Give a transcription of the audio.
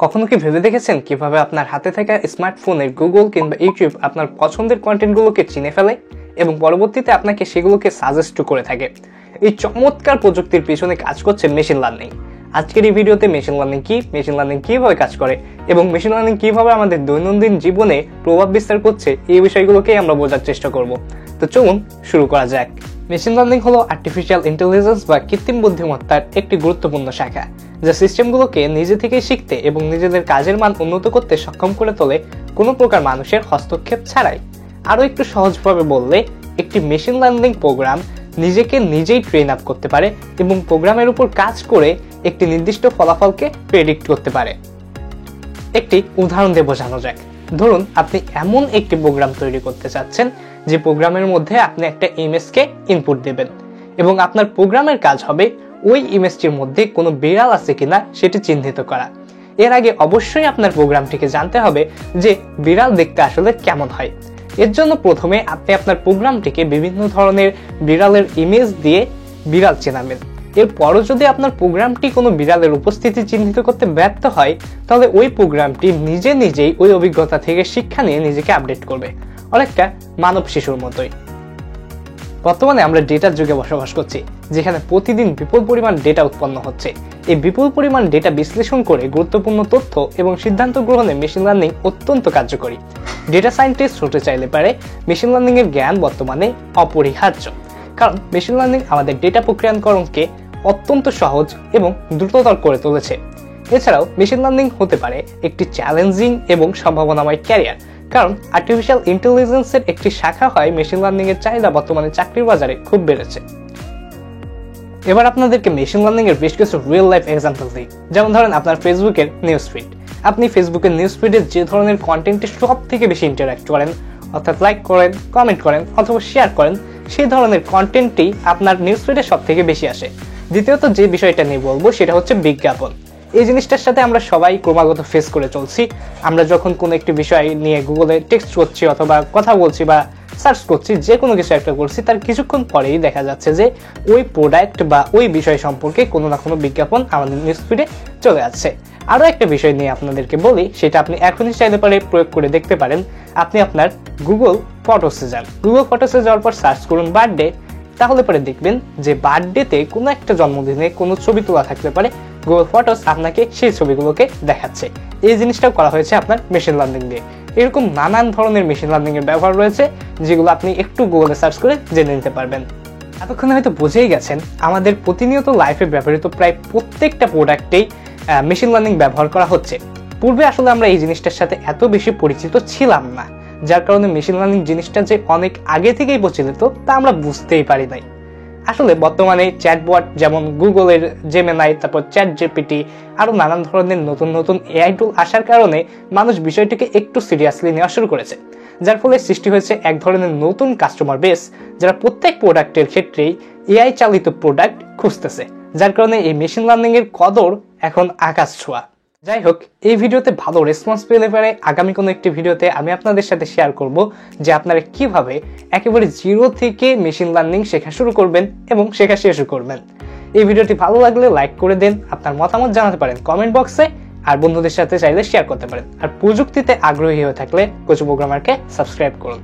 কখনো কি ভেবে দেখেছেন কিভাবে আপনার হাতে থাকা স্মার্টফোনের গুগল কিংবা ইউটিউব আপনার পছন্দের কন্টেন্টগুলোকে চিনে ফেলে এবং পরবর্তীতে আপনাকে সেগুলোকে সাজেস্ট করে থাকে? এই চমৎকার প্রযুক্তির পিছনে কাজ করছে মেশিন লার্নিং। আজকের এই ভিডিওতে মেশিন লার্নিং কি, মেশিন লার্নিং কিভাবে কাজ করে এবং মেশিন লার্নিং কিভাবে আমাদের দৈনন্দিন জীবনে প্রভাব বিস্তার করছে, এই বিষয়গুলোকেই আমরা বোঝার চেষ্টা করব। তো চলুন শুরু করা যাক। মেশিন লার্নিং হলো আর্টিফিশিয়াল ইন্টেলিজেন্স বা কৃত্রিম বুদ্ধিমত্তার একটি গুরুত্বপূর্ণ শাখা, যা সিস্টেমগুলোকে নিজে থেকে শিখতে এবং নিজেদের কাজের মান উন্নত করতে সক্ষম করে তোলে, কোনো প্রকার মানুষের হস্তক্ষেপ ছাড়াই। আরও একটু সহজভাবে বললে, একটি মেশিন লার্নিং প্রোগ্রাম নিজেকে নিজেই ট্রেন আপ করতে পারে এবং প্রোগ্রামের উপর কাজ করে একটি নির্দিষ্ট ফলাফলকে প্রেডিক্ট করতে পারে। একটি উদাহরণ দিয়ে বোঝানো যাক। ধরুন আপনি এমন একটি প্রোগ্রাম তৈরি করতে চাচ্ছেন যে প্রোগ্রামের মধ্যে আপনি একটা ইমেজকে ইনপুট দেবেন এবং আপনার প্রোগ্রামের কাজ হবে ওই ইমেজটির মধ্যে কোনো বিড়াল আছে কিনা সেটি চিহ্নিত করা। এর আগে অবশ্যই আপনার প্রোগ্রামটিকে জানতে হবে যে বিড়াল দেখতে আসলে কেমন হয়। এর জন্য প্রথমে আপনি আপনার প্রোগ্রামটিকে বিভিন্ন ধরনের বিড়ালের ইমেজ দিয়ে বিড়াল চেনাবেন। এরপরও যদি আপনার প্রোগ্রামটি কোনো বিড়ালের উপস্থিতি চিহ্নিত করতে ব্যর্থ হয়, তাহলে ওই প্রোগ্রামটি নিজেই ওই অভিজ্ঞতা থেকে শিক্ষা নিয়ে নিজেকে আপডেট করবে, অনেকটা মানব শিশুর মতোই। বর্তমানে আমরা ডেটার যুগে বসবাস করছি, যেখানে প্রতিদিন বিপুল পরিমাণ ডেটা উৎপন্ন হচ্ছে। এই বিপুল পরিমাণ ডেটা বিশ্লেষণ করে গুরুত্বপূর্ণ তথ্য এবং সিদ্ধান্ত গ্রহণে মেশিন লার্নিং অত্যন্ত কার্যকরী। ডেটা সায়েন্টিস্ট হতে চাইলে পারে মেশিন লার্নিং এর জ্ঞান বর্তমানে অপরিহার্য, কারণ মেশিন লার্নিং আমাদের ডেটা প্রক্রিয়াকরণকে অত্যন্ত সহজ এবং দ্রুততর করে তুলেছে। এছাড়াও মেশিন লার্নিং হতে পারে একটি চ্যালেঞ্জিং এবং সম্ভাবনাময় ক্যারিয়ার, কারণ আর্টিফিশিয়াল ইন্টেলিজেন্সের একটি শাখা হয় মেশিন লার্নিং এর চাহিদা বর্তমানে চাকরির বাজারে খুব বেড়েছে। এবার আপনাদেরকে মেশিন লার্নিং এর বেশ কিছু রিয়েল লাইফ এক্সাম্পল দিই। যেমন ধরেন আপনার ফেসবুকের নিউজ ফিড। আপনি ফেসবুকের নিউজ ফিডে যে ধরনের কন্টেন্টে সব থেকে বেশি ইন্টারঅ্যাক্ট করেন, অর্থাৎ লাইক করেন, কমেন্ট করেন অথবা শেয়ার করেন, সেই ধরনের কন্টেন্টই আপনার নিউজ ফিডে সব থেকে বেশি আসে। দ্বিতীয়ত যে বিষয়টা নিয়ে বলবো সেটা হচ্ছে বিজ্ঞাপন। এই জিনিসটার সাথে আমরা সবাই ক্রমাগত ফেস করে চলছি। আমরা যখন কোনো একটি বিষয় নিয়ে গুগলে টেক্সট করছি অথবা কথা বলছি বা সার্চ করছি, যে কোনো কিছু একটা করছি, তার কিছুক্ষণ পরেই দেখা যাচ্ছে যে ওই প্রোডাক্ট বা ওই বিষয় সম্পর্কে কোনো না কোনো বিজ্ঞাপন আমাদের নিউজ ফিডে চলে আসছে। আরও একটা বিষয় নিয়ে আপনাদেরকে বলি, সেটা আপনি এখনই চাইলে পারে প্রয়োগ করে দেখতে পারেন। আপনি আপনার গুগল ফটোসে যান, গুগল ফটোসে যাওয়ার পর সার্চ করুন বার্থডে। তাহলে পরে দেখবেন যে বার্থডেতে কোনো একটা জন্মদিনে কোনো ছবি তোলা থাকতে পারে, গুগল ফটোস আপনাকে সেই ছবিগুলোকে দেখাচ্ছে। এই জিনিসটাও করা হয়েছে আপনার মেশিন লার্নিং দিয়ে। এরকম নানান ধরনের মেশিন লার্নিং এর ব্যবহার রয়েছে, যেগুলো আপনি একটু গুগলে সার্চ করে জেনে নিতে পারবেন। এতক্ষণে হয়তো বুঝেই গেছেন, আমাদের প্রতিনিয়ত লাইফে ব্যবহৃত প্রায় প্রত্যেকটা প্রোডাক্টেই মেশিন লার্নিং ব্যবহার করা হচ্ছে। পূর্বে আসলে আমরা এই জিনিসটার সাথে এত বেশি পরিচিত ছিলাম না, যার কারণে মেশিন লার্নিং জিনিসটা যে অনেক আগে থেকেই প্রচলিত তা আমরা বুঝতেই পারি নাই। আসলে বর্তমানে চ্যাটবট যেমন গুগলের জেমিনাই, তারপর চ্যাট জিপিটি, আরো নানান ধরনের নতুন এআই টুল আসার কারণে মানুষ বিষয়টিকে একটু সিরিয়াসলি নেওয়া শুরু করেছে, যার ফলে সৃষ্টি হয়েছে এক ধরনের নতুন কাস্টমার বেস, যারা প্রত্যেক প্রোডাক্টের ক্ষেত্রেই এআই চালিত প্রোডাক্ট খুঁজতেছে, যার কারণে এই মেশিন লার্নিং এর কদর এখন আকাশ ছোঁয়া। যাই হোক, এই ভিডিওতে ভালো রেসপন্স পেলে পারে আগামী কোনো একটি ভিডিওতে আমি আপনাদের সাথে শেয়ার করব যে আপনারা কিভাবে একেবারে জিরো থেকে মেশিন লার্নিং শেখা শুরু করবেন এবং শেখা শেষও করবেন। এই ভিডিওটি ভালো লাগলে লাইক করে দেন, আপনার মতামত জানাতে পারেন কমেন্ট বক্সে, আর বন্ধুদের সাথে চাইলে শেয়ার করতে পারেন। আর প্রযুক্তিতে আগ্রহী হয়ে থাকলে কোচ প্রোগ্রামারকে সাবস্ক্রাইব করুন।